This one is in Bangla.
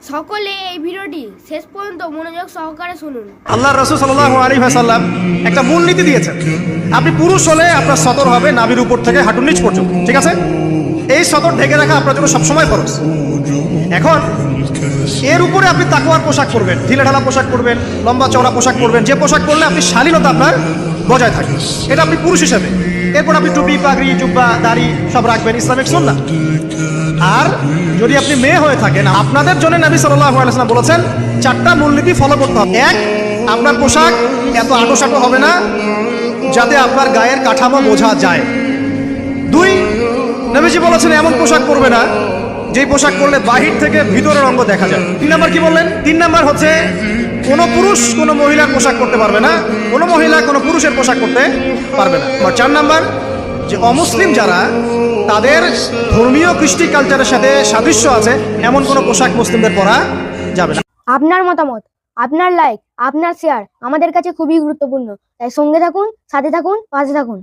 সকলে এই ভিডিওটি শেষ পর্যন্ত মনোযোগ সহকারে শুনুন। আল্লাহর রাসূল সাল্লাল্লাহু আলাইহি ওয়াসাল্লাম একটা মূলনীতি দিয়েছেন। আপনি পুরুষ হলে আপনার সতর হবে নাভির উপর থেকে হাঁটুর নিচ পর্যন্ত, ঠিক আছে? এই সতর ঢেকে রাখা আপনার জন্য সবসময় ফরজ। এখন এর উপরে আপনি তাকওয়ার পোশাক পরবেন, ঢিলেঢালা পোশাক পরবেন, লম্বা চওড়া পোশাক পরবেন, যে পোশাক পরলে আপনি শালীনতা আপনার বজায় থাকে, এটা আপনি পুরুষ হিসেবে। এরপর আপনি টুপি, পাগড়ি, জুব্বা, দাড়ি সব রাখবেন, ইসলামিক সুন্নাহ। আর যদি আপনি মেয়ে হয়ে থাকেন, আপনাদের জন্য নবী সাল্লাল্লাহু আলাইহি ওয়াসাল্লাম বলেছেন চারটা মূলনীতি ফলো করতে হবে। এক, আপনার পোশাক এত আঁটোসাঁটো হবে না যাতে আপনার গায়ের কাঠামো বোঝা যায়। দুই, নবীজি বলেছেন এমন পোশাক পরবে না যেই পোশাক পরলে বাহির থেকে ভিতরের অঙ্গ দেখা যায়। তিন নাম্বার কি বললেন? তিন নাম্বার হচ্ছে কোনো পুরুষ কোনো মহিলার পোশাক পরতে পারবে না, কোনো মহিলা কোনো পুরুষের পোশাক পরতে পারবে না। আর চার নাম্বার, যে অমুসলিম যারা তাদের ধর্মীয় কৃষ্টি কালচারের সাথে সাদৃশ্য আছে এমন কোনো পোশাক মুসলিমদের পরা যাবে না। আপনার মতামত, আপনার লাইক, আপনার শেয়ার আমাদের কাছে খুবই গুরুত্বপূর্ণ। তাই সঙ্গে থাকুন, সাথে থাকুন, পাশে থাকুন।